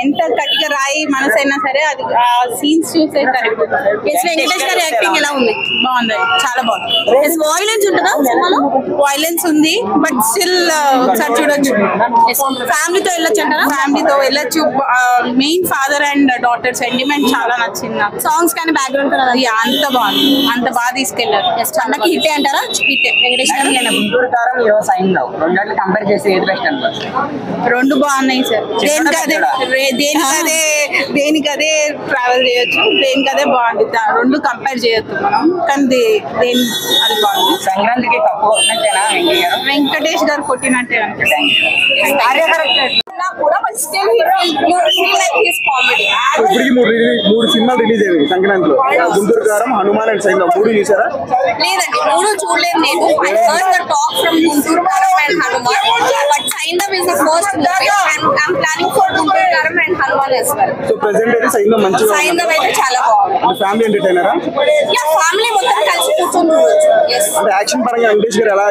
ఎంత గట్టిగా రాయి మనసైనా సరే అది ఆ సీన్స్ చూసే వెంకటేష్ గారి యాక్టింగ్ ఎలా ఉంది? బాగుంది, చాలా బాగుంది. వాయిలెన్స్ ఉంటుందా సినిమాలో? వైలెన్స్ ఉంది బట్ స్టిల్ ఒకసారి చూడొచ్చు. ఫ్యామిలీతో వెళ్ళొచ్చు అంటారా? ఫ్యామిలీతో వెళ్ళొచ్చు. Main father and daughter sentiment చాలా నచ్చింది నాకు. సాంగ్స్ కానీ బ్యాక్గ్రౌండ్ అంత బాగుంది, అంత బాగా తీసుకెళ్లారు. అన్నకి హిట్ అంటారా? హిట్. వెంకటేష్ గారు రెండు బాగున్నాయి సార్. దేనికదే ట్రావెల్ చేయొచ్చు, దేనికదే బాగుంది. రెండు కంపేర్ చేయొచ్చు మనం, కానీ దేని అది బాగుంది. సంక్రాంతికి కప్పు కొట్టినట్టేనా వెంకటేష్ గారు కొట్టినట్టే ఇప్పటికి మూడు సినిమాలు రిలీజ్ అయ్యాయి సంక్రాంతిలో. గుంటూరు కారం, హనుమాన్ అండ్ సైంధవ్ మూడు చూసారా? లేదండి, మూడు చూడలేదు నేను. I heard the talk from Guntur కారం and Hanuman, but Saindhav is the first movie and I'm planning for Guntur కారం and Hanuman as well. So present అయితే సైంధవ్ మంచిగా ఉంది. సైంధవ్ అయితే చాలా బాగుంది. ఫ్యామిలీ ఎంటర్టైనరా? యా, ఫ్యామిలీ మొత్తం కలిసి కూర్చొని చూడొచ్చు. అంటే యాక్షన్ పరంగా వెంకటేష్ గారు ఎలా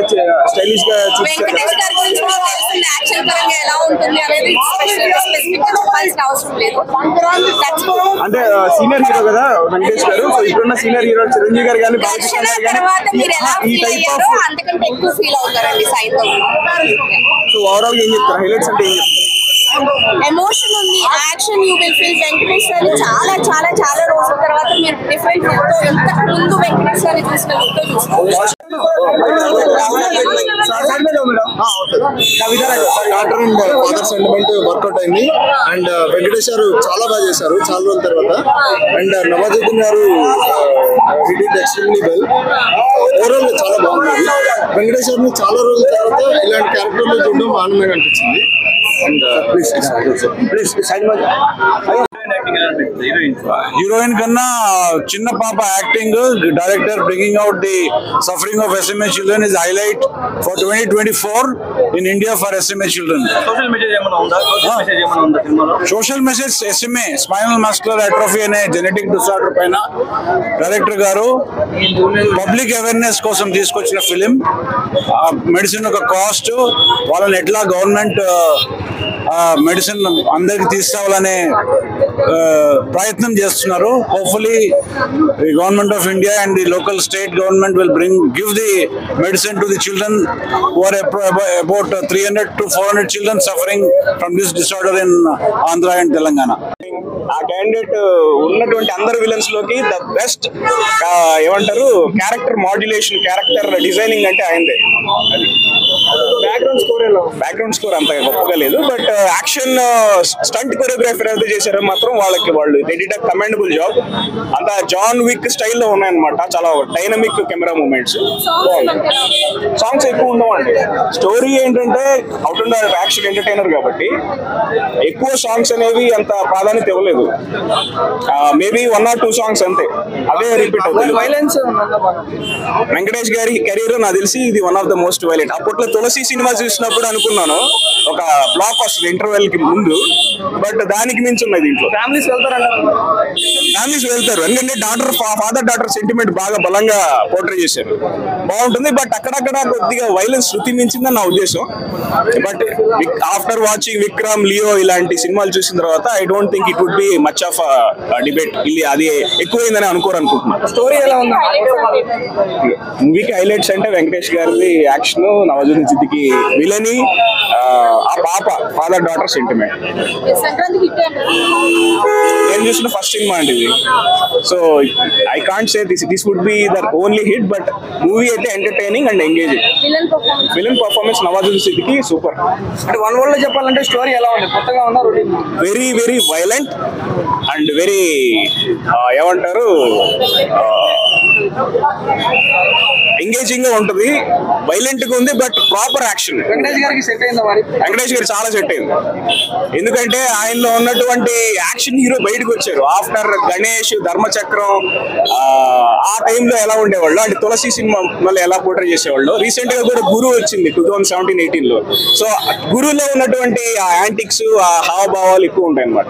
స్టైలిష్ గా వెంకటేష్ గారి గురించి మీకు తెలిసింది, యాక్షన్ పరంగా ఎలా ఉంటుంది అనేది స్పెసిఫిక్ గా చెప్పాల్సిన అవసరం లేదు. అంటే సీనియర్ హీరో కదా వెంకటేష్ గారు. సో ఇప్పుడున్న సీనియర్ హీరో చిరంజీవి గారు కానీ దర్శన తర్వాత మీరు ఎలా ఫీల్ అయ్యారో అంతకంటే ఎక్కువ ఫీల్ అవుతారండి సైంధవ్. సో ఓవరాల్ ఏం చెప్తారు? హైలైట్స్ అంటే ఏం చెప్తారు? ఎమోషన్ ఉంది, action. You will feel Venkatesh గారి చాలా చాలా చాలా రోజుల తర్వాత మీరు డిఫరెంట్ లుక్ తో, ఇంతకు ముందు వెంకటేష్ గారిని చూసిన లుక్ తో చూస్తారు. Daughter and father sentiment work out అయింది. అండ్ వెంకటేష్ గారు చాలా బాగా చేశారు చాలా రోజుల తర్వాత. అండ్ నవాజుద్దీన్ గారు ఎక్స్ట్రీమ్లీ వెల్. ఓవరాల్ చాలా బాగుంది. వెంకటేష్ గారిని చాలా రోజుల తర్వాత ఇలాంటి క్యారెక్టర్లు చూడడం ఆనందంగా అనిపించింది. అండ్ హీరోయిన్ కన్నా చిన్న పాప acting, director bringing out the suffering of SMA children is highlight for 2024 in India for SMA children. Social message SMA spinal muscular atrophy అనే జెనెటిక్ డిసార్డర్ పైన డైరెక్టర్ గారు పబ్లిక్ అవేర్నెస్ కోసం తీసుకొచ్చిన ఫిలిం. మెడిసిన్ ఒక cost, వాళ్ళని ఎట్లా government medicine అందరికి తీసుకురావాలనే ప్రయత్నం చేస్తున్నారు. Hopefully the government of India and the local state government will give the medicine to the children who are about 300 to 400 children suffering from this disorder in Andhra and Telangana. ఆ candidate ఉన్నటువంటి అందరు villains లోకి the best ఏమంటారు character modulation, character designing అంటే ఆయనదే. అది background score అంత గొప్పగా లేదు, బట్ యాక్షన్ స్టంట్ కొరియోగ్రాఫర్ అయితే చేశారో మాత్రం వాళ్ళు they did a commendable job. అంత జాన్ విక్ స్టైల్లో ఉన్నాయన్నమాట. చాలా డైనమిక్ కెమెరా మూమెంట్స్. సాంగ్స్ ఎక్కువ ఉండవండి. స్టోరీ ఏంటంటే అవుట్ అండ్ యాక్షన్ ఎంటర్టైనర్ కాబట్టి ఎక్కువ సాంగ్స్ అనేవి అంత ప్రాధాన్యత ఇవ్వలేదు. మేబీ 1 or 2 సాంగ్స్ అంతే, అవే రిపీట్ అవుతుంది. వైలెన్స్ వెంకటేష్ గారి కెరీర్ నాకు తెలిసి ఇది one of the most violent. అప్పట్లో తులసి సినిమా చూసినప్పుడు అనుకున్నాను ఒక బ్లాక్ వస్తుంది ఇంటర్వెల్ కి ముందు, బట్ దానికి మించి ఉన్నది. ఇంట్లో ఫ్యామిలీస్ వెళ్తారు ఎందుకంటే ఫాదర్ డాటర్ సెంటిమెంట్ బాగా బలంగా పోర్ట్రే చేశారు. బాగుంటుంది, బట్ అక్కడక్కడ కొద్దిగా వైలెన్స్ శృతి మించిందని నా ఉద్దేశం. But after watching Vikram, Leo ఇలాంటి సినిమాలు చూసిన తర్వాత I don't think it would be much of debate. ఇది అది ఎక్కువైందని అనుకోరనుకుంటున్నాను. స్టోరీ ఎలా ఉంది? మూవీకి హైలైట్స్ అంటే వెంకటేష్ గారిది యాక్షన్, నవాజుద్దీన్ సిద్దికి విలని, ఆ పాప ఫాదర్ డాటర్ సెంటిమెంట్. నేను చూసిన ఫస్ట్ సినిమా అండి ఇది. So I can't say this would be the only hit, but movie అయితే entertaining and engaging. Villain performance Nawazuddin Siddiqui super. అంటే వన్ వర్డ్ లో చెప్పాలంటే స్టోరీ ఎలా ఉంది? కొత్తగా ఉన్నా very very violent and very ఏమంటారు ఎంగేజింగ్ గా ఉంటుంది. వైలెంట్ గా ఉంది, బట్ ప్రాపర్ యాక్షన్. వెంకటేష్ గారికి సెట్ అయింది. వెంకటేష్ గారికి చాలా సెట్ అయింది, ఎందుకంటే ఆయనలో ఉన్నటువంటి యాక్షన్ హీరో బయటకు వచ్చారు. ఆఫ్టర్ గణేష్, ధర్మచక్రం ఆ టైంలో ఎలా ఉండేవాళ్ళు, అంటే తులసి సినిమా మళ్ళీ ఎలా పోర్ట్రే చేసేవాళ్ళు. రీసెంట్ గా కూడా గురు వచ్చింది 2017-18 లో. సో గురులో ఉన్నటువంటి ఆ యాంటిక్స్, ఆ హావభావాలు ఎక్కువ ఉంటాయి అన్నమాట.